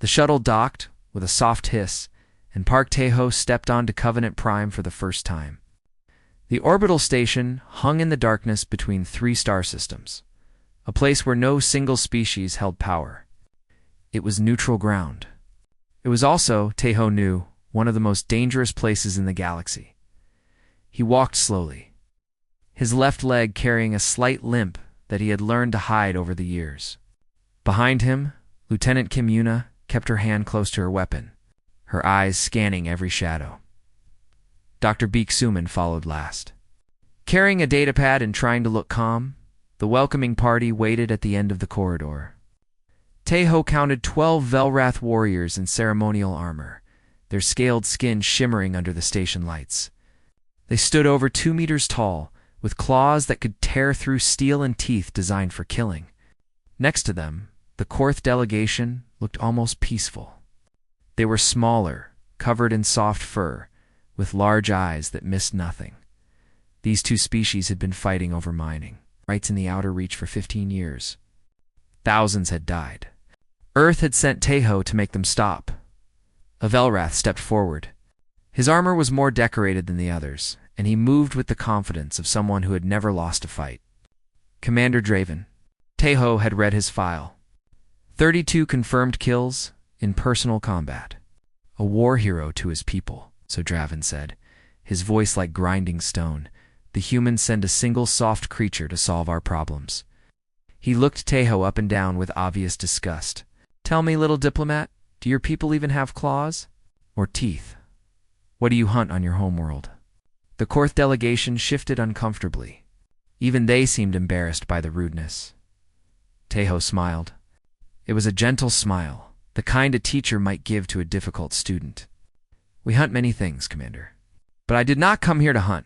The shuttle docked with a soft hiss, and Park Tae-ho stepped onto Covenant Prime for the first time. The orbital station hung in the darkness between 3 star systems, a place where no single species held power. It was neutral ground. It was also, Tae-ho knew, one of the most dangerous places in the galaxy. He walked slowly, his left leg carrying a slight limp that he had learned to hide over the years. Behind him, Lieutenant Kim Yuna kept her hand close to her weapon, her eyes scanning every shadow. Dr. Baek Suman followed last. Carrying a datapad and trying to look calm, the welcoming party waited at the end of the corridor. Tae-ho counted 12 Velrath warriors in ceremonial armor, their scaled skin shimmering under the station lights. They stood over 2 meters tall, with claws that could tear through steel and teeth designed for killing. Next to them, the Korth delegation looked almost peaceful. They were smaller, covered in soft fur, with large eyes that missed nothing. These 2 species had been fighting over mining rights in the outer reach for 15 years. Thousands had died. Earth had sent Tae-ho to make them stop. A Velrath stepped forward. His armor was more decorated than the others, and he moved with the confidence of someone who had never lost a fight. Commander Draven. Tae-ho had read his file. 32 confirmed kills in personal combat. A war hero to his people, so Draven said, his voice like grinding stone. The humans send a single soft creature to solve our problems. He looked Tae-ho up and down with obvious disgust. Tell me, little diplomat, do your people even have claws? Or teeth? What do you hunt on your homeworld? The Korth delegation shifted uncomfortably. Even they seemed embarrassed by the rudeness. Tae-ho smiled. It was a gentle smile, the kind a teacher might give to a difficult student. We hunt many things, Commander. But I did not come here to hunt.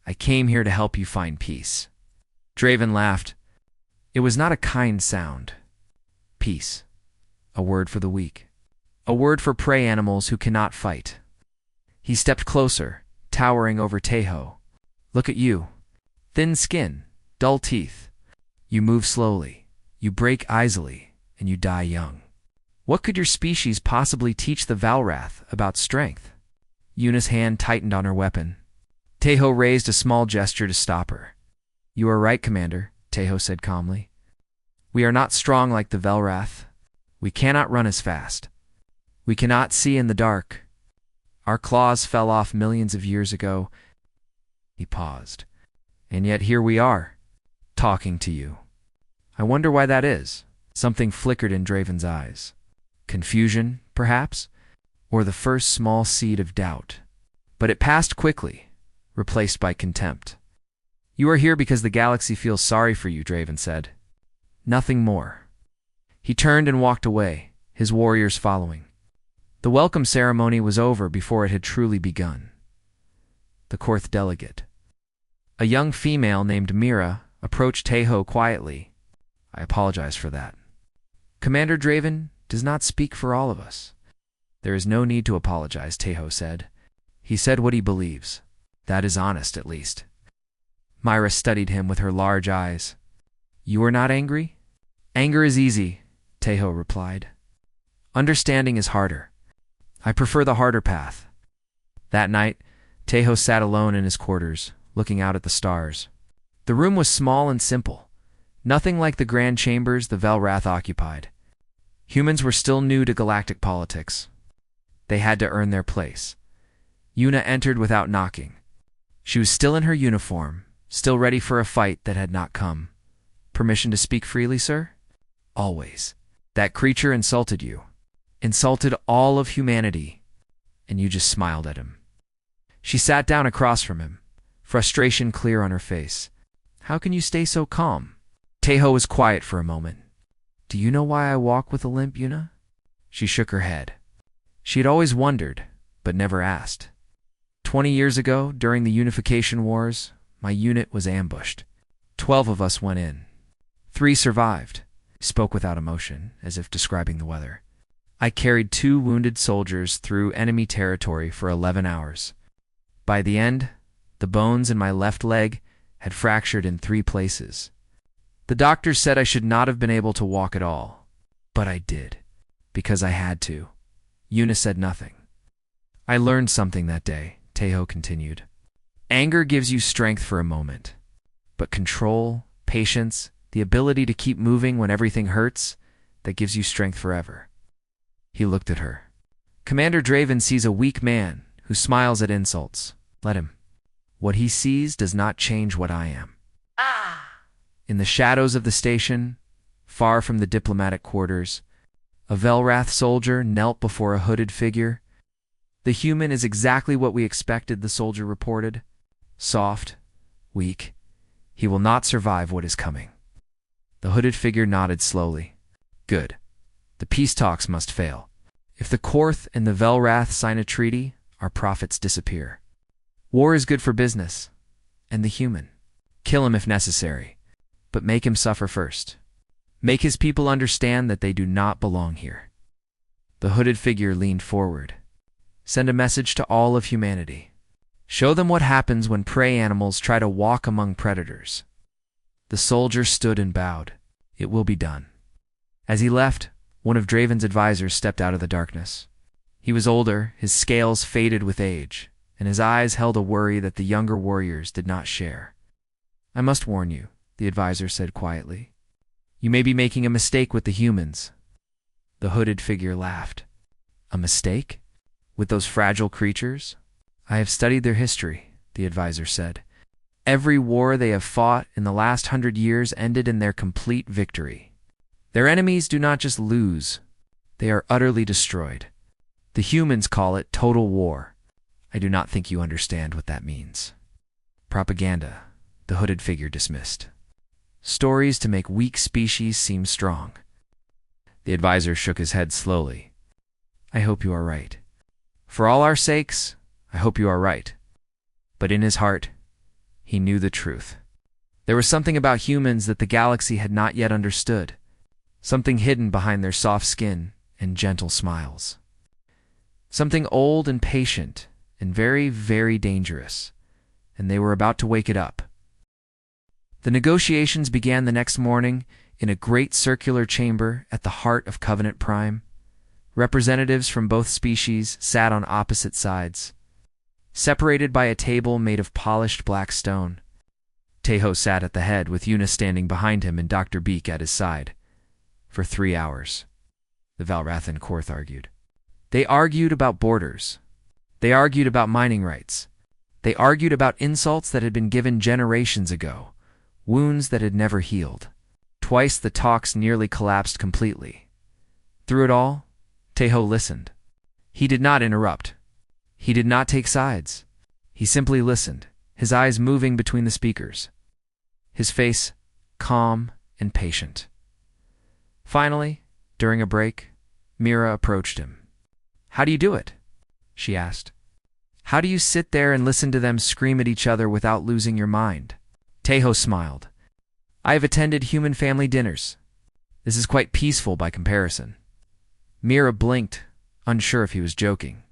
I came here to help you find peace. Draven laughed. It was not a kind sound. Peace. A word for the weak. A word for prey animals who cannot fight. He stepped closer, towering over Tae-ho. Look at you. Thin skin, dull teeth. You move slowly, you break easily, and you die young. What could your species possibly teach the Velrath about strength? Yuna's hand tightened on her weapon. Tae-ho raised a small gesture to stop her. You are right, Commander, Tae-ho said calmly. We are not strong like the Velrath. We cannot run as fast. We cannot see in the dark. Our claws fell off millions of years ago. He paused. And yet here we are, talking to you. I wonder why that is. Something flickered in Draven's eyes. Confusion, perhaps? Or the first small seed of doubt. But it passed quickly, replaced by contempt. You are here because the galaxy feels sorry for you, Draven said. Nothing more. He turned and walked away, his warriors following. The welcome ceremony was over before it had truly begun. The Korth delegate. A young female named Mira approached Tae-ho quietly. I apologize for that. Commander Draven does not speak for all of us. There is no need to apologize, Tae-ho said. He said what he believes. That is honest, at least. Myra studied him with her large eyes. You are not angry? Anger is easy, Tae-ho replied. Understanding is harder. I prefer the harder path. That night, Tae-ho sat alone in his quarters, looking out at the stars. The room was small and simple, nothing like the grand chambers the Velrath occupied. Humans were still new to galactic politics. They had to earn their place. Yuna entered without knocking. She was still in her uniform, still ready for a fight that had not come. Permission to speak freely, sir? Always. That creature insulted you. Insulted all of humanity. And you just smiled at him. She sat down across from him, frustration clear on her face. How can you stay so calm? Tae-ho was quiet for a moment. Do you know why I walk with a limp, Yuna? She shook her head. She had always wondered, but never asked. 20 years ago, during the Unification Wars, my unit was ambushed. 12 of us went in. 3 survived. He spoke without emotion, as if describing the weather. I carried 2 wounded soldiers through enemy territory for 11 hours. By the end, the bones in my left leg had fractured in 3 places. The doctors said I should not have been able to walk at all, but I did. Because I had to. Yuna said nothing. I learned something that day, Teho continued. Anger gives you strength for a moment. But control, patience, the ability to keep moving when everything hurts, that gives you strength forever. He looked at her. Commander Draven sees a weak man who smiles at insults. Let him. What he sees does not change what I am. In the shadows of the station, far from the diplomatic quarters, a Velrath soldier knelt before a hooded figure. The human is exactly what we expected, the soldier reported. Soft, weak. He will not survive what is coming. The hooded figure nodded slowly. Good. The peace talks must fail. If the Korth and the Velrath sign a treaty, our profits disappear. War is good for business. And the human. Kill him if necessary. But make him suffer first. Make his people understand that they do not belong here. The hooded figure leaned forward. Send a message to all of humanity. Show them what happens when prey animals try to walk among predators. The soldier stood and bowed. It will be done. As he left, one of Draven's advisors stepped out of the darkness. He was older, his scales faded with age, and his eyes held a worry that the younger warriors did not share. I must warn you, the advisor said quietly. You may be making a mistake with the humans. The hooded figure laughed. A mistake? With those fragile creatures? I have studied their history, the advisor said. Every war they have fought in the last 100 years ended in their complete victory. Their enemies do not just lose, they are utterly destroyed. The humans call it total war. I do not think you understand what that means. Propaganda, the hooded figure dismissed. Stories to make weak species seem strong. The advisor shook his head slowly. I hope you are right. For all our sakes, I hope you are right. But in his heart, he knew the truth. There was something about humans that the galaxy had not yet understood. Something hidden behind their soft skin and gentle smiles. Something old and patient and very, very dangerous. And they were about to wake it up. The negotiations began the next morning in a great circular chamber at the heart of Covenant Prime. Representatives from both species sat on opposite sides, separated by a table made of polished black stone. Teho sat at the head, with Yuna standing behind him and Dr. Beak at his side. For 3 hours, the Velrath and Korth argued. They argued about borders. They argued about mining rights. They argued about insults that had been given generations ago, wounds that had never healed. Twice the talks nearly collapsed completely. Through it all, Teho listened. He did not interrupt. He did not take sides. He simply listened, his eyes moving between the speakers. His face calm and patient. Finally, during a break, Mira approached him. How do you do it? She asked. How do you sit there and listen to them scream at each other without losing your mind? Teho smiled. I have attended human family dinners. This is quite peaceful by comparison. Mira blinked, unsure if he was joking.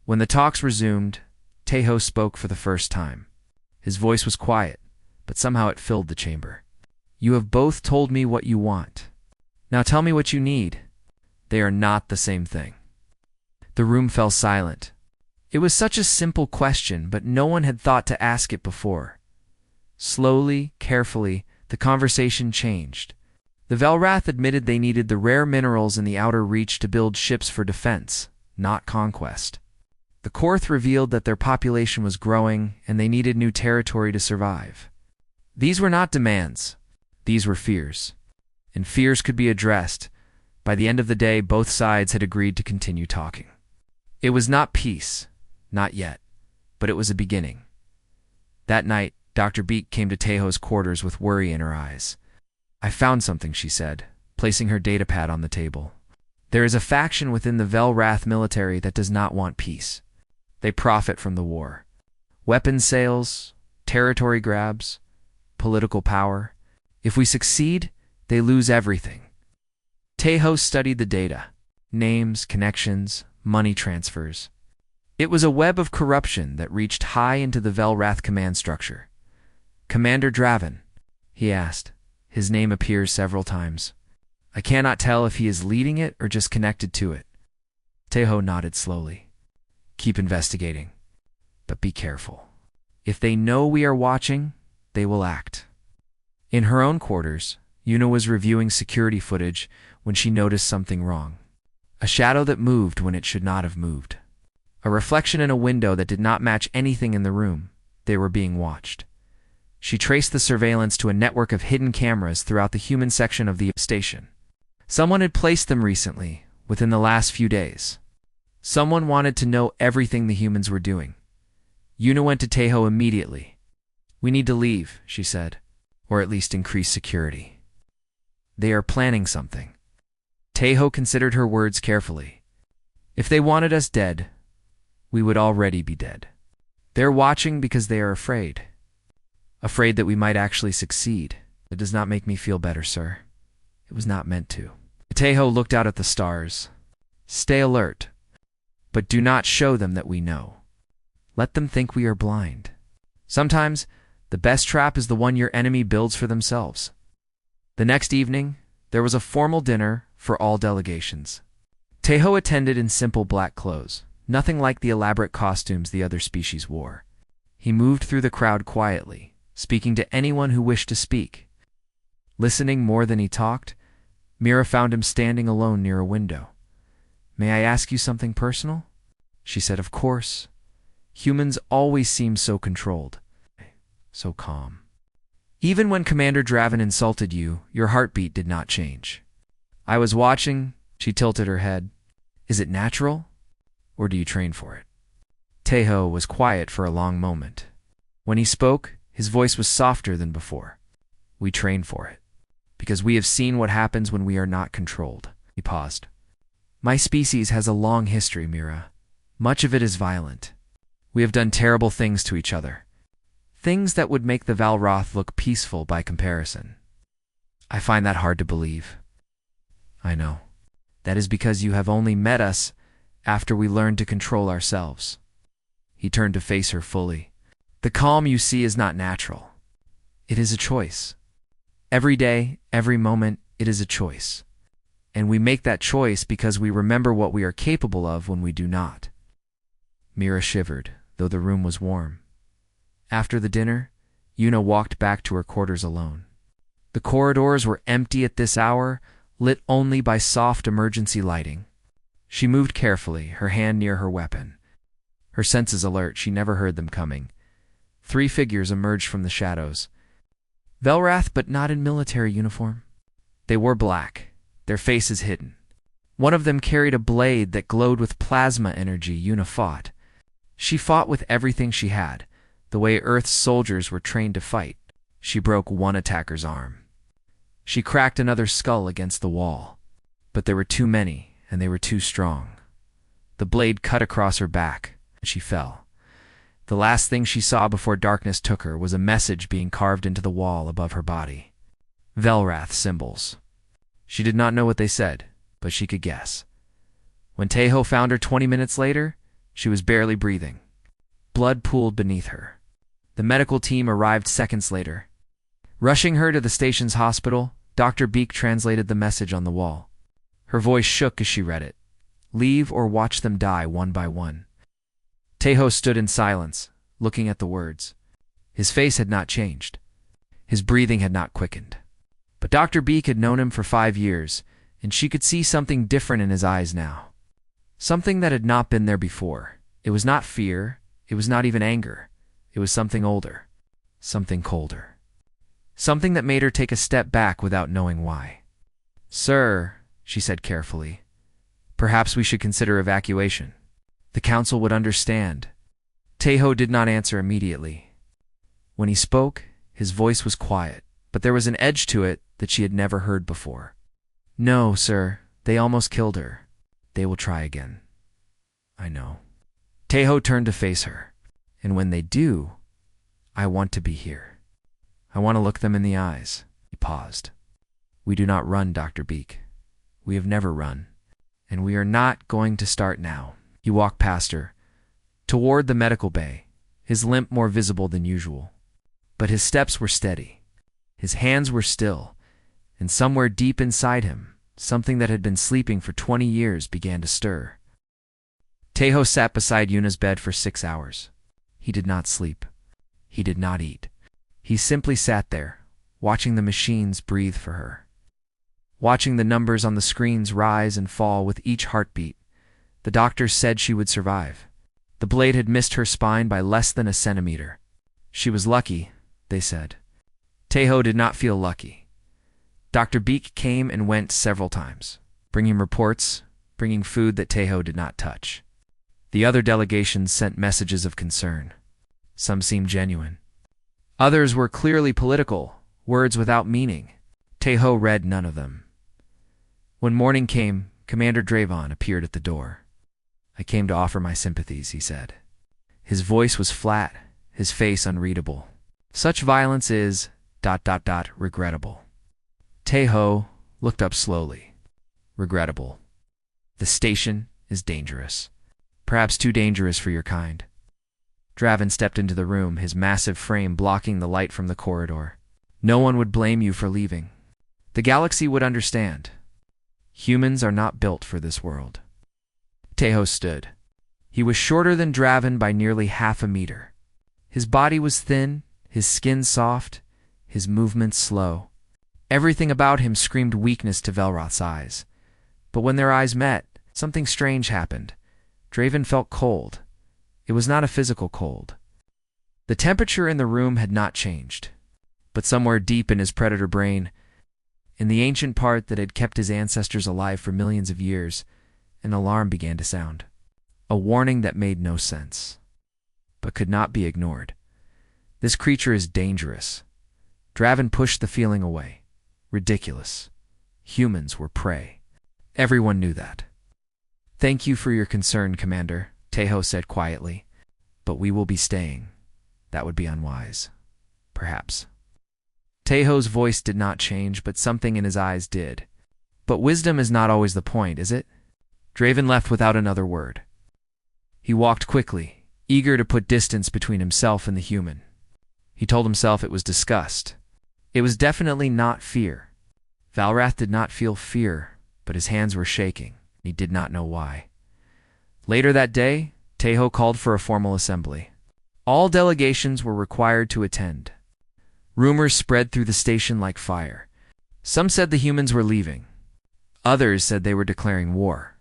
When the talks resumed, Teho spoke for the first time. His voice was quiet, but somehow it filled the chamber. You have both told me what you want. Now tell me what you need. They are not the same thing. The room fell silent. It was such a simple question, but no one had thought to ask it before. Slowly, carefully, the conversation changed. The Velrath admitted they needed the rare minerals in the outer reach to build ships for defense, not conquest. The Korth revealed that their population was growing and they needed new territory to survive. These were not demands. These were fears. And fears could be addressed. By the end of the day, both sides had agreed to continue talking. It was not peace, not yet, but it was a beginning. That night, Dr. Beak came to Teho's quarters with worry in her eyes. I found something, she said, placing her datapad on the table. There is a faction within the Velrath military that does not want peace. They profit from the war. Weapons sales, territory grabs, political power. If we succeed, they lose everything. Teho studied the data. Names, connections, money transfers. It was a web of corruption that reached high into the Velrath command structure. Commander Draven, he asked. His name appears several times. I cannot tell if he is leading it or just connected to it. Taeho nodded slowly. Keep investigating, but be careful. If they know we are watching, they will act. In her own quarters, Yuna was reviewing security footage when she noticed something wrong. A shadow that moved when it should not have moved. A reflection in a window that did not match anything in the room. They were being watched. She traced the surveillance to a network of hidden cameras throughout the human section of the station. Someone had placed them recently, within the last few days. Someone wanted to know everything the humans were doing. Yuna went to Taeho immediately. We need to leave, she said, or at least increase security. They are planning something. Taeho considered her words carefully. If they wanted us dead, we would already be dead. They're watching because they are afraid. Afraid that we might actually succeed. It does not make me feel better, sir. It was not meant to. Taeho looked out at the stars. Stay alert, but do not show them that we know. Let them think we are blind. Sometimes, the best trap is the one your enemy builds for themselves. The next evening, there was a formal dinner for all delegations. Taeho attended in simple black clothes, nothing like the elaborate costumes the other species wore. He moved through the crowd quietly, speaking to anyone who wished to speak. Listening more than he talked, Mira found him standing alone near a window. May I ask you something personal? She said, of course. Humans always seem so controlled, so calm. Even when Commander Draven insulted you, your heartbeat did not change. I was watching, she tilted her head. Is it natural, or do you train for it? Taeho was quiet for a long moment. When he spoke, his voice was softer than before. We train for it, because we have seen what happens when we are not controlled. He paused. My species has a long history, Mira. Much of it is violent. We have done terrible things to each other. Things that would make the Valroth look peaceful by comparison. I find that hard to believe. I know. That is because you have only met us after we learned to control ourselves. He turned to face her fully. The calm you see is not natural. It is a choice. Every day, every moment, it is a choice. And we make that choice because we remember what we are capable of when we do not. Mira shivered, though the room was warm. After the dinner, Yuna walked back to her quarters alone. The corridors were empty at this hour, lit only by soft emergency lighting. She moved carefully, her hand near her weapon. Her senses alert, she never heard them coming. 3 figures emerged from the shadows. Velrath, but not in military uniform. They wore black, their faces hidden. One of them carried a blade that glowed with plasma energy. Yuna fought. She fought with everything she had, the way Earth's soldiers were trained to fight. She broke one attacker's arm. She cracked another's skull against the wall. But there were too many, and they were too strong. The blade cut across her back, and she fell. The last thing she saw before darkness took her was a message being carved into the wall above her body. Velrath symbols. She did not know what they said, but she could guess. When Taeho found her 20 minutes later, she was barely breathing. Blood pooled beneath her. The medical team arrived seconds later. Rushing her to the station's hospital, Dr. Beek translated the message on the wall. Her voice shook as she read it. Leave or watch them die one by one. Taeho stood in silence, looking at the words. His face had not changed. His breathing had not quickened. But Dr. Beek had known him for 5 years, and she could see something different in his eyes now. Something that had not been there before. It was not fear. It was not even anger. It was something older. Something colder. Something that made her take a step back without knowing why. Sir, she said carefully, perhaps we should consider evacuation. The council would understand. Taeho did not answer immediately. When he spoke, his voice was quiet, but there was an edge to it that she had never heard before. No, sir, they almost killed her. They will try again. I know. Taeho turned to face her. And when they do, I want to be here. I want to look them in the eyes. He paused. We do not run, Dr. Beek. We have never run. And we are not going to start now. He walked past her, toward the medical bay, his limp more visible than usual. But his steps were steady. His hands were still, and somewhere deep inside him, something that had been sleeping for 20 years began to stir. Tejo sat beside Yuna's bed for 6 hours. He did not sleep. He did not eat. He simply sat there, watching the machines breathe for her. Watching the numbers on the screens rise and fall with each heartbeat. The doctors said she would survive. The blade had missed her spine by less than a centimeter. She was lucky, they said. Tejo did not feel lucky. Dr. Beak came and went several times, bringing reports, bringing food that Tejo did not touch. The other delegations sent messages of concern. Some seemed genuine. Others were clearly political, words without meaning. Tejo read none of them. When morning came, Commander Draven appeared at the door. "I came to offer my sympathies," he said. His voice was flat, his face unreadable. "Such violence is... regrettable." Tejo looked up slowly. "Regrettable. The station is dangerous. Perhaps too dangerous for your kind." Draven stepped into the room, his massive frame blocking the light from the corridor. "No one would blame you for leaving. The galaxy would understand. Humans are not built for this world." Tejo stood. He was shorter than Draven by nearly half a meter. His body was thin, his skin soft, his movements slow. Everything about him screamed weakness to Velroth's eyes. But when their eyes met, something strange happened. Draven felt cold. It was not a physical cold. The temperature in the room had not changed. But somewhere deep in his predator brain, in the ancient part that had kept his ancestors alive for millions of years, an alarm began to sound. A warning that made no sense, but could not be ignored. This creature is dangerous. Draven pushed the feeling away. Ridiculous. Humans were prey. Everyone knew that. "Thank you for your concern, Commander," Tejo said quietly. "But we will be staying. That would be unwise. Perhaps." Tejo's voice did not change, but something in his eyes did. "But wisdom is not always the point, is it?" Draven left without another word. He walked quickly, eager to put distance between himself and the human. He told himself it was disgust. It was definitely not fear. Valrath did not feel fear, but his hands were shaking. He did not know why. Later that day, Tejo called for a formal assembly. All delegations were required to attend. Rumors spread through the station like fire. Some said the humans were leaving. Others said they were declaring war.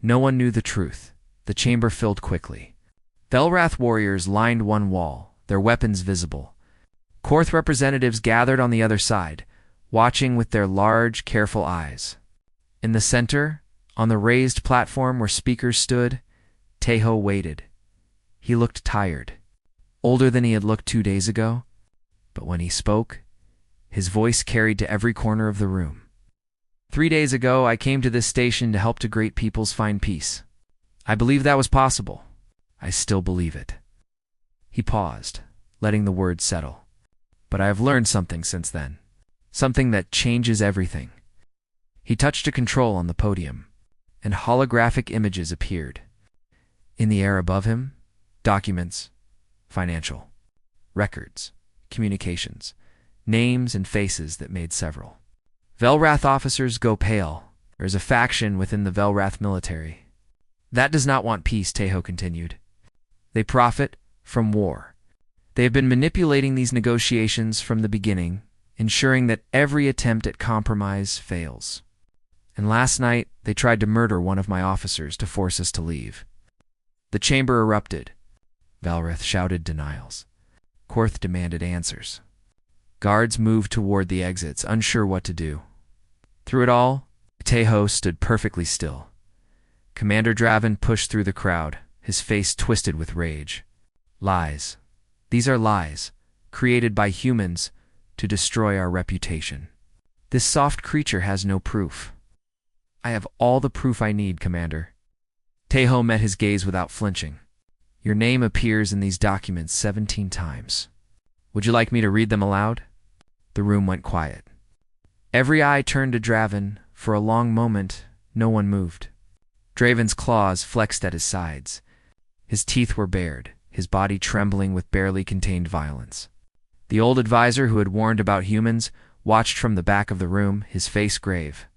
No one knew the truth. The chamber filled quickly. Velrath warriors lined one wall, their weapons visible. Korth representatives gathered on the other side, watching with their large, careful eyes. In the center, on the raised platform where speakers stood, Tejo waited. He looked tired, older than he had looked 2 days ago, but when he spoke, his voice carried to every corner of the room. 3 days ago, I came to this station to help to great peoples find peace. I believed that was possible. I still believe it." He paused, letting the words settle. "But I have learned something since then. Something that changes everything." He touched a control on the podium, and holographic images appeared. In the air above him, documents, financial, records, communications, names and faces that made several. Velrath officers go pale. There is a faction within the Velrath military. That does not want peace, Tejo continued. They profit from war. They have been manipulating these negotiations from the beginning, ensuring that every attempt at compromise fails. And last night, they tried to murder one of my officers to force us to leave. The chamber erupted. Valrath shouted denials. Korth demanded answers. Guards moved toward the exits, unsure what to do. Through it all, Tejo stood perfectly still. Commander Draven pushed through the crowd, his face twisted with rage. Lies. These are lies, created by humans to destroy our reputation. This soft creature has no proof. I have all the proof I need, Commander. Tejo met his gaze without flinching. Your name appears in these documents 17 times. Would you like me to read them aloud? The room went quiet. Every eye turned to Draven. For a long moment, no one moved. Draven's claws flexed at his sides. His teeth were bared, his body trembling with barely contained violence. The old advisor who had warned about humans watched from the back of the room, his face grave.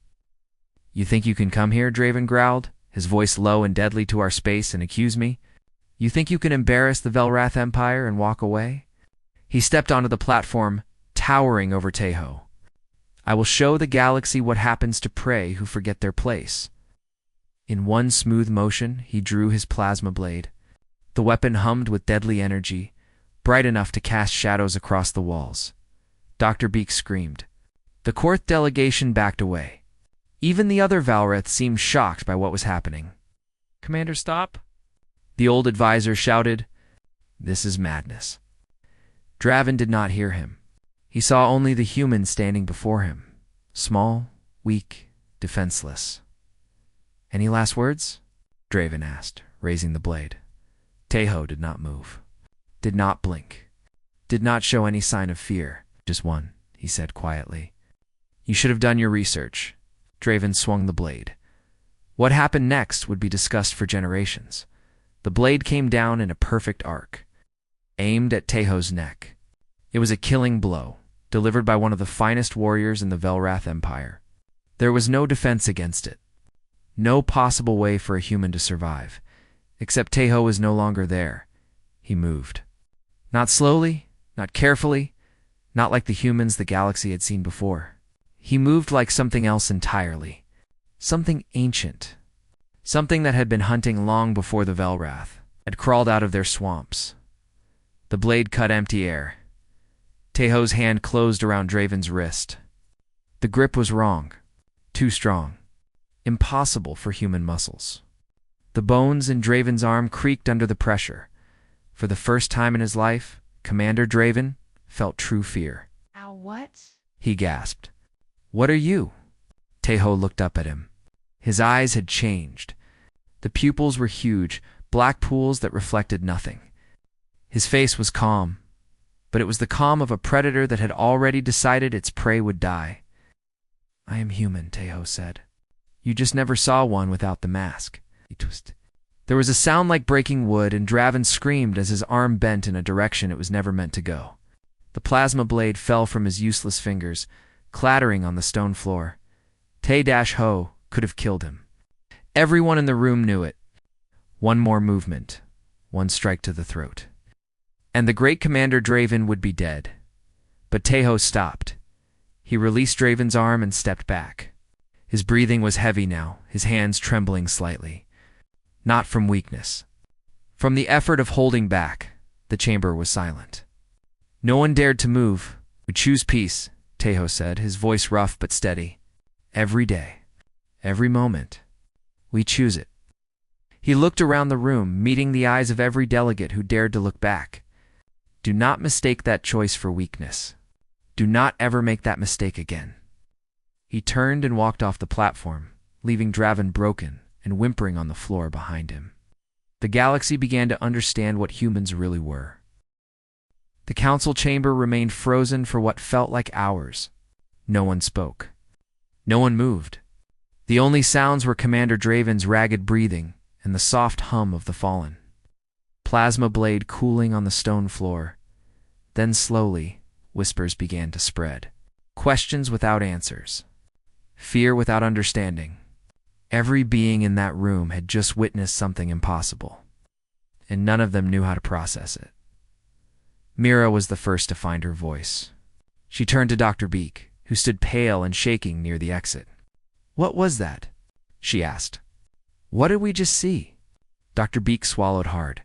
You think you can come here, Draven growled, his voice low and deadly to our space, and accuse me? You think you can embarrass the Velrath Empire and walk away? He stepped onto the platform, towering over Teho. I will show the galaxy what happens to prey who forget their place. In one smooth motion, he drew his plasma blade. The weapon hummed with deadly energy, bright enough to cast shadows across the walls. Dr. Beak screamed. The court delegation backed away. Even the other Valrath seemed shocked by what was happening. Commander, stop! The old advisor shouted. This is madness. Draven did not hear him. He saw only the human standing before him, small, weak, defenseless. Any last words? Draven asked, raising the blade. Teho did not move, did not blink, did not show any sign of fear. Just one, he said quietly. You should have done your research. Draven swung the blade. What happened next would be discussed for generations. The blade came down in a perfect arc, aimed at Teho's neck. It was a killing blow, delivered by one of the finest warriors in the Velrath Empire. There was no defense against it. No possible way for a human to survive. Except Teho was no longer there. He moved. Not slowly, not carefully, not like the humans the galaxy had seen before. He moved like something else entirely. Something ancient. Something that had been hunting long before the Velrath, had crawled out of their swamps. The blade cut empty air. Teho's hand closed around Draven's wrist. The grip was wrong. Too strong. Impossible for human muscles. The bones in Draven's arm creaked under the pressure. For the first time in his life, Commander Draven felt true fear. Ow, what? He gasped. What are you? Teho looked up at him. His eyes had changed. The pupils were huge, black pools that reflected nothing. His face was calm, but it was the calm of a predator that had already decided its prey would die. I am human, Teho said. You just never saw one without the mask. He twisted. There was a sound like breaking wood, and Draven screamed as his arm bent in a direction it was never meant to go. The plasma blade fell from his useless fingers, clattering on the stone floor. Te-Ho could have killed him. Everyone in the room knew it. One more movement, one strike to the throat, and the great Commander Draven would be dead. But Teho stopped. He released Draven's arm and stepped back. His breathing was heavy now, his hands trembling slightly. Not from weakness. From the effort of holding back, the chamber was silent. No one dared to move. We choose peace, Teho said, his voice rough but steady. Every day, every moment, we choose it. He looked around the room, meeting the eyes of every delegate who dared to look back. Do not mistake that choice for weakness. Do not ever make that mistake again. He turned and walked off the platform, leaving Draven broken and whimpering on the floor behind him. The galaxy began to understand what humans really were. The council chamber remained frozen for what felt like hours. No one spoke. No one moved. The only sounds were Commander Draven's ragged breathing and the soft hum of the fallen. Plasma blade cooling on the stone floor. Then slowly, whispers began to spread. Questions without answers. Fear without understanding. Every being in that room had just witnessed something impossible, and none of them knew how to process it. Mira was the first to find her voice. She turned to Dr. Beak, who stood pale and shaking near the exit. What was that? She asked. What did we just see? Dr. Beak swallowed hard.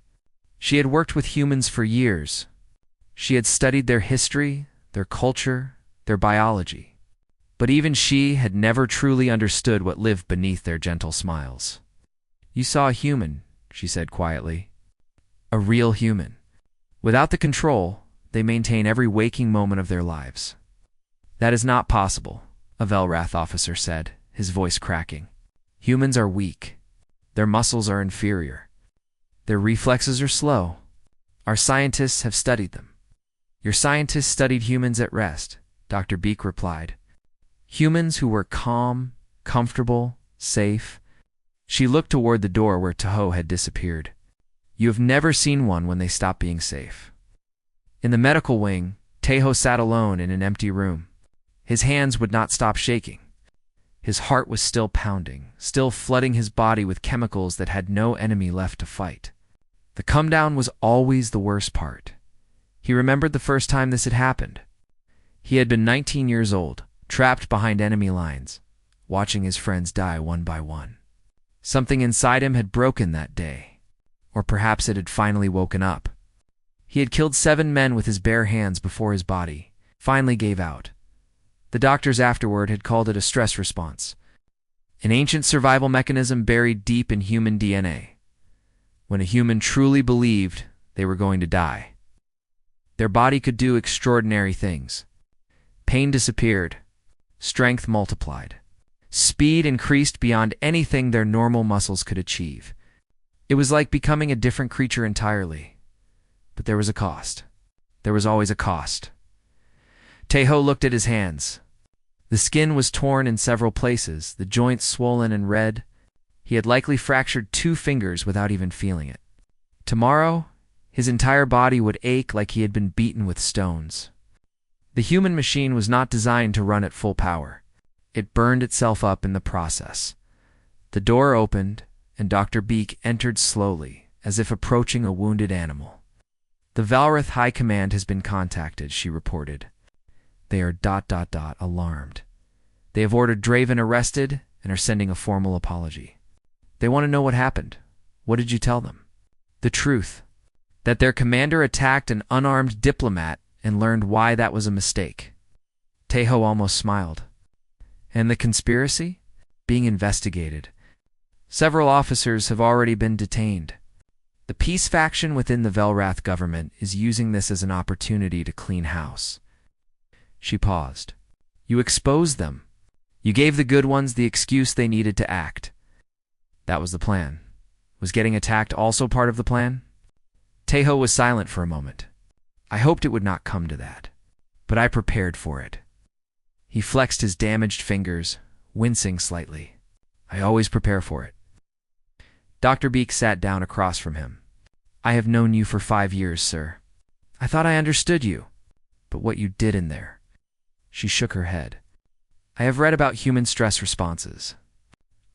She had worked with humans for years. She had studied their history, their culture, their biology. But even she had never truly understood what lived beneath their gentle smiles. You saw a human, she said quietly. A real human. Without the control, they maintain every waking moment of their lives. That is not possible, a Velrath officer said, his voice cracking. Humans are weak. Their muscles are inferior. Their reflexes are slow. Our scientists have studied them. Your scientists studied humans at rest, Dr. Beak replied. Humans who were calm, comfortable, safe. She looked toward the door where Teho had disappeared. You have never seen one when they stop being safe. In the medical wing, Teho sat alone in an empty room. His hands would not stop shaking. His heart was still pounding, still flooding his body with chemicals that had no enemy left to fight. The come-down was always the worst part. He remembered the first time this had happened. He had been 19 years old, trapped behind enemy lines, watching his friends die one by one. Something inside him had broken that day, or perhaps it had finally woken up. He had killed 7 men with his bare hands before his body finally gave out. The doctors afterward had called it a stress response, an ancient survival mechanism buried deep in human DNA. When a human truly believed they were going to die, their body could do extraordinary things. Pain disappeared, strength multiplied, speed increased beyond anything their normal muscles could achieve. It was like becoming a different creature entirely. But there was a cost. There was always a cost. Tejo looked at his hands. The skin was torn in several places, the joints swollen and red. He had likely fractured 2 fingers without even feeling it. Tomorrow, his entire body would ache like he had been beaten with stones. The human machine was not designed to run at full power. It burned itself up in the process. The door opened, and Dr. Beak entered slowly, as if approaching a wounded animal. "The Valrath High Command has been contacted," she reported. They are ... alarmed. They have ordered Draven arrested and are sending a formal apology. They want to know what happened. What did you tell them? The truth. That their commander attacked an unarmed diplomat and learned why that was a mistake. Tejo almost smiled. And the conspiracy? Being investigated. Several officers have already been detained. The peace faction within the Valrath government is using this as an opportunity to clean house. She paused. You exposed them. You gave the good ones the excuse they needed to act. That was the plan. Was getting attacked also part of the plan? Tejo was silent for a moment. I hoped it would not come to that, but I prepared for it. He flexed his damaged fingers, wincing slightly. I always prepare for it. Dr. Beak sat down across from him. I have known you for 5 years, sir. I thought I understood you, but what you did in there. She shook her head. I have read about human stress responses.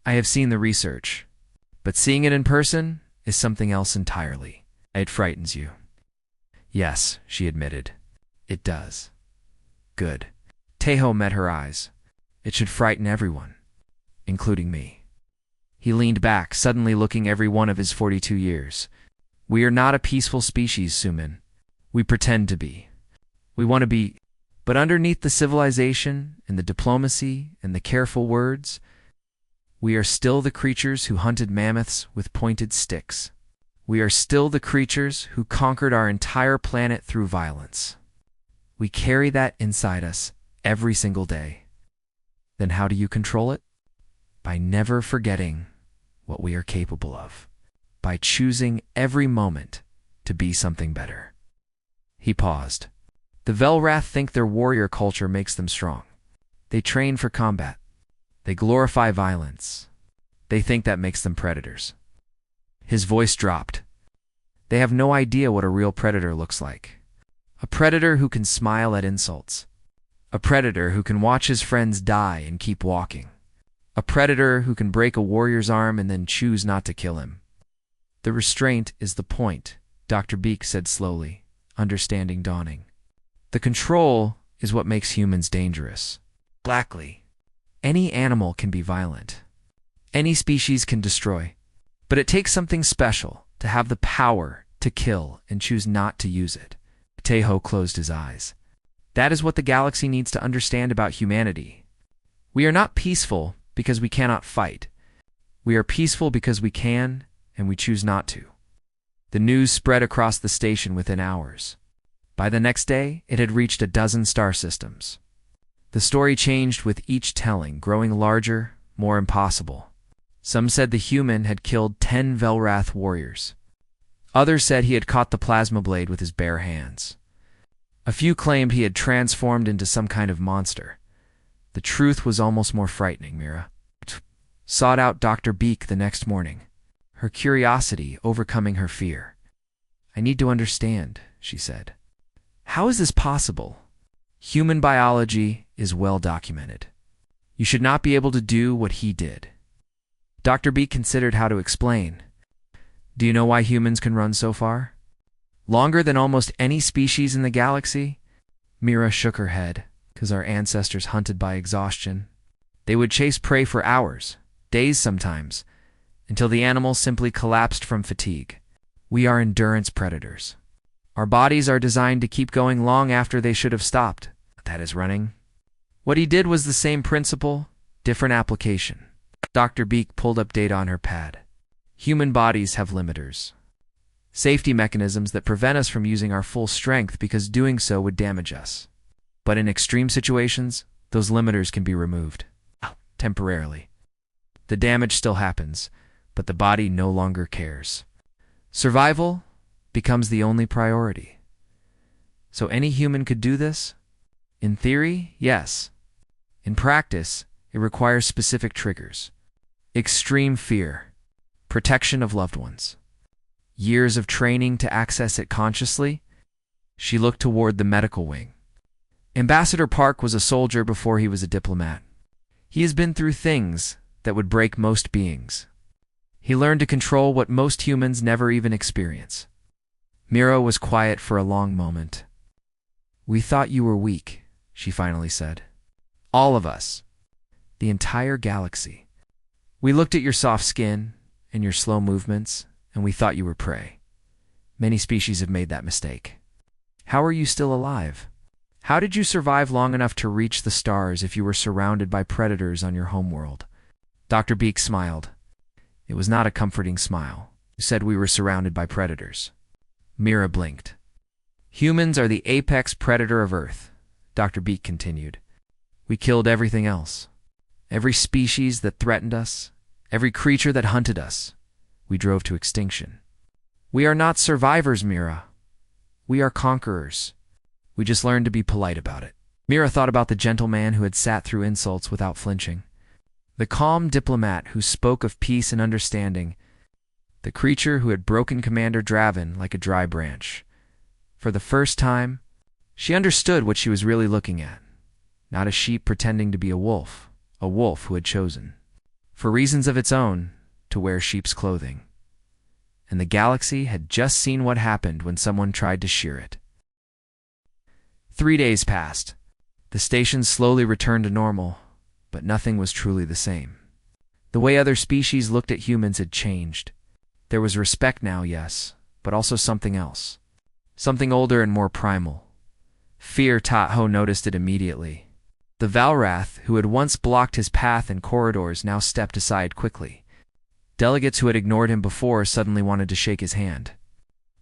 I have seen the research, but seeing it in person is something else entirely. It frightens you. Yes, she admitted. It does. Good. Tejo met her eyes. It should frighten everyone, including me. He leaned back, suddenly looking every one of his 42 years. We are not a peaceful species, Sumin. We pretend to be. We want to be. But underneath the civilization and the diplomacy and the careful words, we are still the creatures who hunted mammoths with pointed sticks. We are still the creatures who conquered our entire planet through violence. We carry that inside us every single day. Then how do you control it? By never forgetting what we are capable of. By choosing every moment to be something better. He paused. The Valrath think their warrior culture makes them strong. They train for combat. They glorify violence. They think that makes them predators. His voice dropped. They have no idea what a real predator looks like. A predator who can smile at insults. A predator who can watch his friends die and keep walking. A predator who can break a warrior's arm and then choose not to kill him. The restraint is the point, Dr. Beak said slowly, understanding dawning. The control is what makes humans dangerous. Blackly, any animal can be violent. Any species can destroy. But it takes something special to have the power to kill and choose not to use it. Tejo closed his eyes. That is what the galaxy needs to understand about humanity. We are not peaceful because we cannot fight. We are peaceful because we can, and we choose not to. The news spread across the station within hours. By the next day, it had reached 12 star systems. The story changed with each telling, growing larger, more impossible. Some said the human had killed 10 Valrath warriors. Others said he had caught the plasma blade with his bare hands. A few claimed he had transformed into some kind of monster. The truth was almost more frightening, Mira. Sought out Dr. Beak the next morning, her curiosity overcoming her fear. I need to understand, she said. How is this possible? Human biology is well documented. You should not be able to do what he did. Dr. B considered how to explain. Do you know why humans can run so far? Longer than almost any species in the galaxy? Mira shook her head, because our ancestors hunted by exhaustion. They would chase prey for hours, days sometimes, until the animal simply collapsed from fatigue. We are endurance predators. Our bodies are designed to keep going long after they should have stopped. That is running. What he did was the same principle, different application. Dr. Beak pulled up data on her pad. Human bodies have limiters. Safety mechanisms that prevent us from using our full strength because doing so would damage us. But in extreme situations, those limiters can be removed. Temporarily. The damage still happens, but the body no longer cares. Survival becomes the only priority. So any human could do this? In theory, yes. In practice, it requires specific triggers. Extreme fear. Protection of loved ones. Years of training to access it consciously. She looked toward the medical wing. Ambassador Park was a soldier before he was a diplomat. He has been through things that would break most beings. He learned to control what most humans never even experience. Mira was quiet for a long moment. We thought you were weak, she finally said. All of us. The entire galaxy. We looked at your soft skin and your slow movements, and we thought you were prey. Many species have made that mistake. How are you still alive? How did you survive long enough to reach the stars if you were surrounded by predators on your homeworld? Dr. Beak smiled. It was not a comforting smile. You said we were surrounded by predators. Mira blinked. Humans are the apex predator of Earth, Dr. Beak continued. We killed everything else. Every species that threatened us, every creature that hunted us, we drove to extinction. We are not survivors, Mira. We are conquerors. We just learned to be polite about it. Mira thought about the gentleman who had sat through insults without flinching. The calm diplomat who spoke of peace and understanding. The creature who had broken Commander Draven like a dry branch. For the first time, she understood what she was really looking at. Not a sheep pretending to be a wolf who had chosen, for reasons of its own, to wear sheep's clothing. And the galaxy had just seen what happened when someone tried to shear it. 3 days passed. The station slowly returned to normal, but nothing was truly the same. The way other species looked at humans had changed. There was respect now, yes, but also something else. Something older and more primal. Fear. Tahoe noticed it immediately. The Valrath, who had once blocked his path in corridors, now stepped aside quickly. Delegates who had ignored him before suddenly wanted to shake his hand.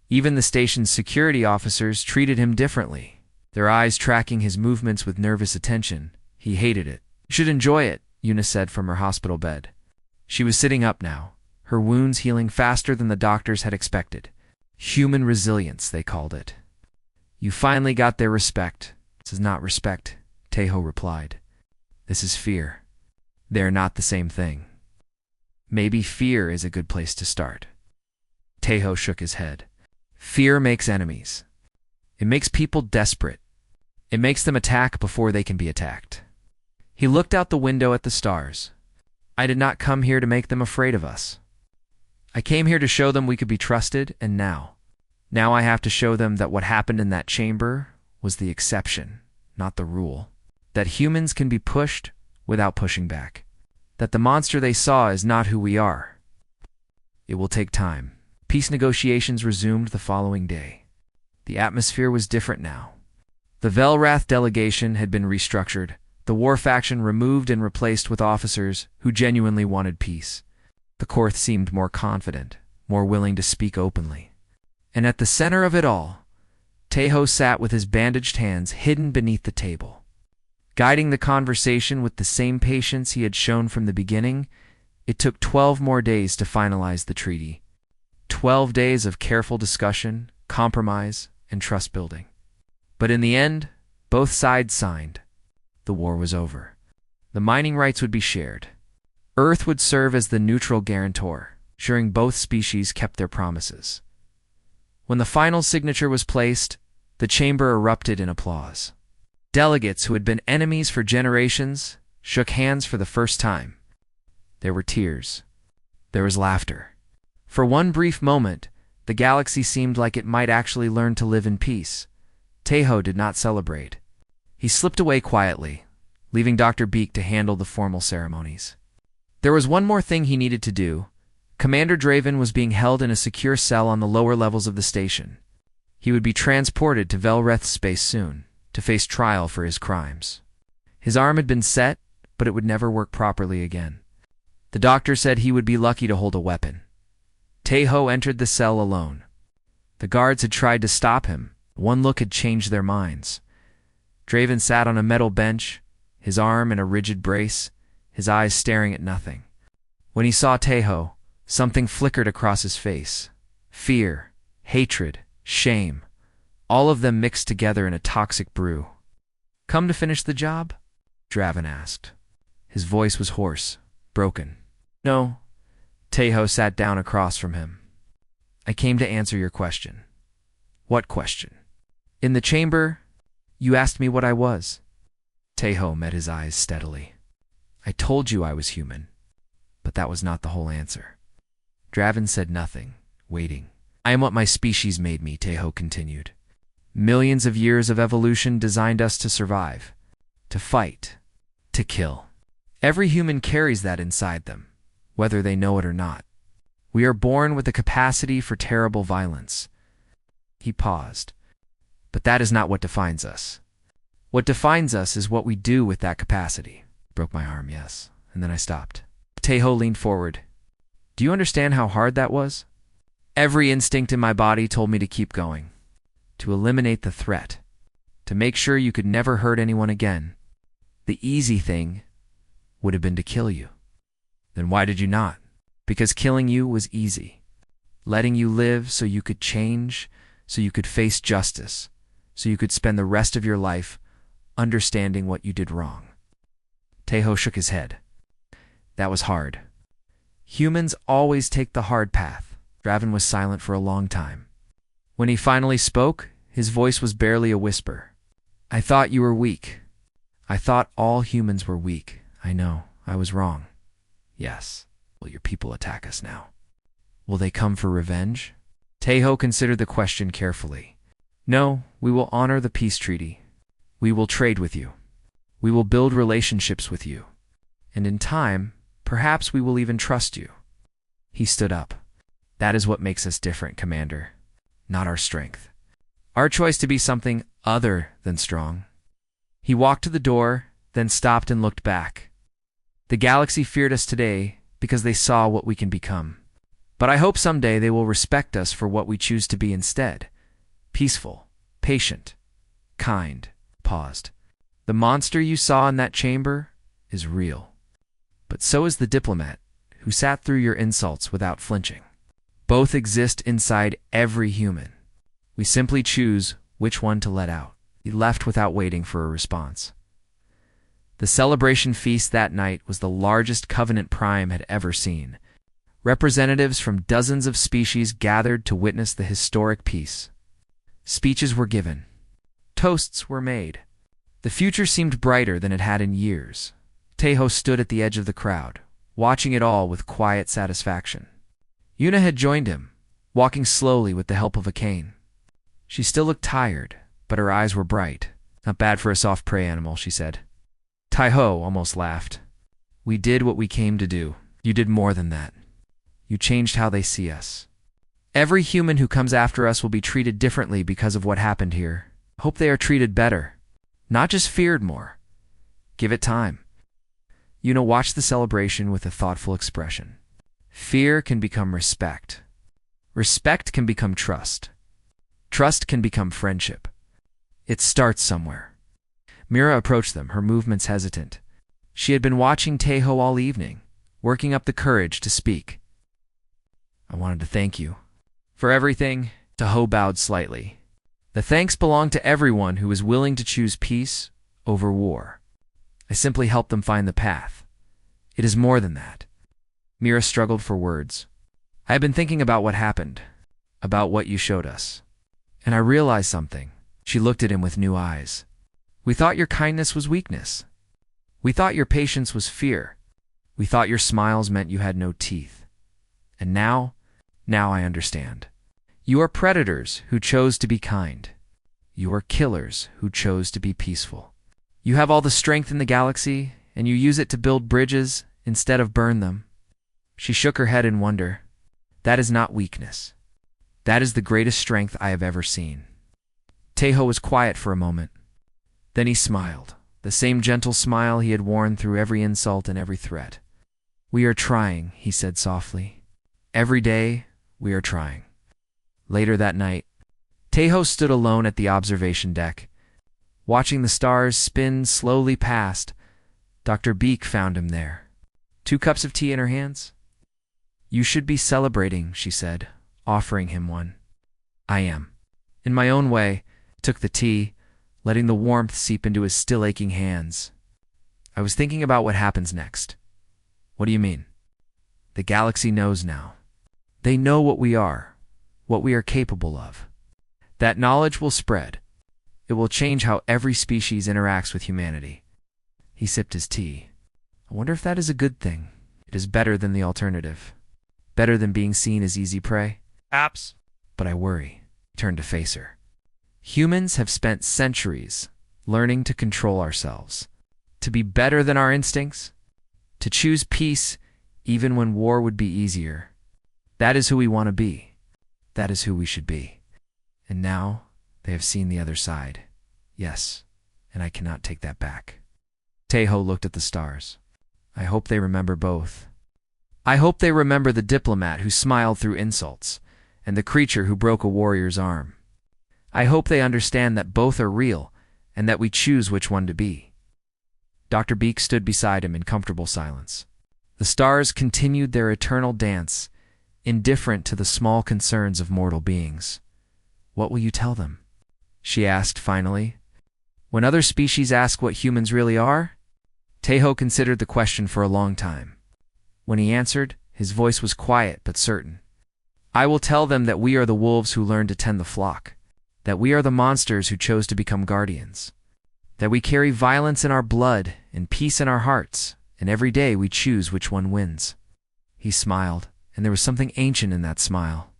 Even the station's security officers treated him differently, their eyes tracking his movements with nervous attention. He hated it. You should enjoy it, Una said from her hospital bed. She was sitting up now, her wounds healing faster than the doctors had expected. Human resilience, they called it. You finally got their respect. This is not respect, Tahoe replied. This is fear. They're not the same thing. Maybe fear is a good place to start. Tahoe shook his head. Fear makes enemies. It makes people desperate. It makes them attack before they can be attacked. He looked out the window at the stars. I did not come here to make them afraid of us. I came here to show them we could be trusted, and now I have to show them that what happened in that chamber was the exception, not the rule. That humans can be pushed without pushing back. That the monster they saw is not who we are. It will take time. Peace negotiations resumed the following day. The atmosphere was different now. The Velrath delegation had been restructured, the war faction removed and replaced with officers who genuinely wanted peace. The Korth seemed more confident, more willing to speak openly. And at the center of it all, Tahoe sat with his bandaged hands hidden beneath the table. Guiding the conversation with the same patience he had shown from the beginning, it took 12 more days to finalize the treaty. 12 days of careful discussion, compromise, and trust building. But in the end, both sides signed. The war was over. The mining rights would be shared. Earth would serve as the neutral guarantor, ensuring both species kept their promises. When the final signature was placed, the chamber erupted in applause. Delegates who had been enemies for generations shook hands for the first time. There were tears. There was laughter. For one brief moment, the galaxy seemed like it might actually learn to live in peace. Tejo did not celebrate. He slipped away quietly, leaving Dr. Beak to handle the formal ceremonies. There was one more thing he needed to do. Commander Draven was being held in a secure cell on the lower levels of the station. He would be transported to Velreth space soon, to face trial for his crimes. His arm had been set, but it would never work properly again. The doctor said he would be lucky to hold a weapon. Tejo entered the cell alone. The guards had tried to stop him. One look had changed their minds. Draven sat on a metal bench, his arm in a rigid brace, his eyes staring at nothing. When he saw Tejo, something flickered across his face. Fear, hatred, shame, all of them mixed together in a toxic brew. "Come to finish the job?" Draven asked. His voice was hoarse, broken. "No." Tejo sat down across from him. "I came to answer your question." "What question?" "In the chamber, you asked me what I was." Tejo met his eyes steadily. "I told you I was human, but that was not the whole answer." Draven said nothing, waiting. "I am what my species made me," Tejo continued. "Millions of years of evolution designed us to survive, to fight, to kill. Every human carries that inside them, whether they know it or not. We are born with the capacity for terrible violence." He paused. "But that is not what defines us. What defines us is what we do with that capacity." Broke my arm, yes. And then I stopped. Tejo leaned forward. "Do you understand how hard that was? Every instinct in my body told me to keep going, to eliminate the threat, to make sure you could never hurt anyone again. The easy thing would have been to kill you. Then why did you not? Because killing you was easy. Letting you live so you could change, so you could face justice, so you could spend the rest of your life understanding what you did wrong." Tejo shook his head. "That was hard. Humans always take the hard path." Draven was silent for a long time. When he finally spoke, his voice was barely a whisper. "I thought you were weak. I thought all humans were weak. I know, I was wrong. Yes. Will your people attack us now? Will they come for revenge?" Tejo considered the question carefully. "No, we will honor the peace treaty. We will trade with you. We will build relationships with you. And in time, perhaps we will even trust you." He stood up. "That is what makes us different, Commander. Not our strength. Our choice to be something other than strong." He walked to the door, then stopped and looked back. "The galaxy feared us today because they saw what we can become. But I hope someday they will respect us for what we choose to be instead. Peaceful, patient, kind." Paused. "The monster you saw in that chamber is real. But so is the diplomat who sat through your insults without flinching. Both exist inside every human. We simply choose which one to let out." He left without waiting for a response. The celebration feast that night was the largest Covenant Prime had ever seen. Representatives from dozens of species gathered to witness the historic peace. Speeches were given. Toasts were made. The future seemed brighter than it had in years. Tejo stood at the edge of the crowd, watching it all with quiet satisfaction. Yuna had joined him, walking slowly with the help of a cane. She still looked tired, but her eyes were bright. "Not bad for a soft prey animal," she said. Tejo almost laughed. "We did what we came to do. You did more than that. You changed how they see us. Every human who comes after us will be treated differently because of what happened here. Hope they are treated better, not just feared more. Give it time." Yuna watched the celebration with a thoughtful expression. Fear can become respect. Respect can become trust. Trust can become friendship. It starts somewhere. Mira approached them, her movements hesitant. She had been watching Tejo all evening, working up the courage to speak. "I wanted to thank you for everything." Tejo bowed slightly. "The thanks belong to everyone who is willing to choose peace over war. I simply helped them find the path. It is more than that." Mira struggled for words. "I have been thinking about what happened, about what you showed us. And I realized something." She looked at him with new eyes. "We thought your kindness was weakness. We thought your patience was fear. We thought your smiles meant you had no teeth. And now I understand. You are predators who chose to be kind. You are killers who chose to be peaceful. You have all the strength in the galaxy, and you use it to build bridges instead of burn them. She shook her head in wonder. That is not weakness. That is the greatest strength I have ever seen. Tejo was quiet for a moment. Then he smiled, the same gentle smile he had worn through every insult and every threat. We are trying, he said softly. Every day, we are trying. Later that night, Tejo stood alone at the observation deck. Watching the stars spin slowly past, Dr. Beak found him there. 2 cups of tea in her hands. You should be celebrating, she said, offering him one. I am. In my own way, took the tea, letting the warmth seep into his still aching hands. I was thinking about what happens next. What do you mean? The galaxy knows now. They know what we are capable of. That knowledge will spread. It will change how every species interacts with humanity. He sipped his tea. I wonder if that is a good thing. It is better than the alternative. Better than being seen as easy prey. Apps. But I worry. He turned to face her. Humans have spent centuries learning to control ourselves, to be better than our instincts, to choose peace even when war would be easier. That is who we want to be. That is who we should be. And now they have seen the other side. Yes, and I cannot take that back. Tejo looked at the stars. I hope they remember both. I hope they remember the diplomat who smiled through insults, and the creature who broke a warrior's arm. I hope they understand that both are real, and that we choose which one to be. Dr. Beak stood beside him in comfortable silence. The stars continued their eternal dance, indifferent to the small concerns of mortal beings. What will you tell them? She asked finally. When other species ask what humans really are? Tejo considered the question for a long time. When he answered, his voice was quiet but certain. I will tell them that we are the wolves who learned to tend the flock, that we are the monsters who chose to become guardians, that we carry violence in our blood and peace in our hearts, and every day we choose which one wins. He smiled, and there was something ancient in that smile,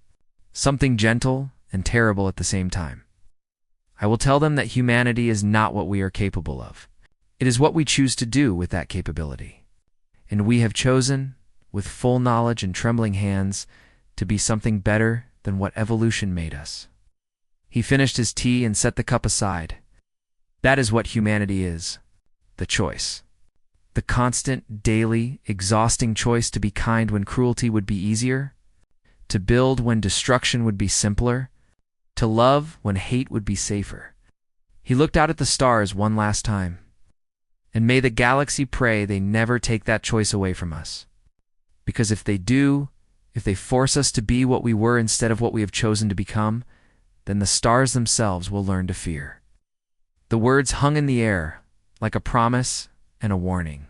something gentle and terrible at the same time. I will tell them that humanity is not what we are capable of. It is what we choose to do with that capability. And we have chosen, with full knowledge and trembling hands, to be something better than what evolution made us. He finished his tea and set the cup aside. That is what humanity is, the choice. The constant, daily, exhausting choice to be kind when cruelty would be easier, to build when destruction would be simpler, to love when hate would be safer. He looked out at the stars one last time. And may the galaxy pray they never take that choice away from us. Because if they do, if they force us to be what we were instead of what we have chosen to become, then the stars themselves will learn to fear. The words hung in the air, like a promise and a warning.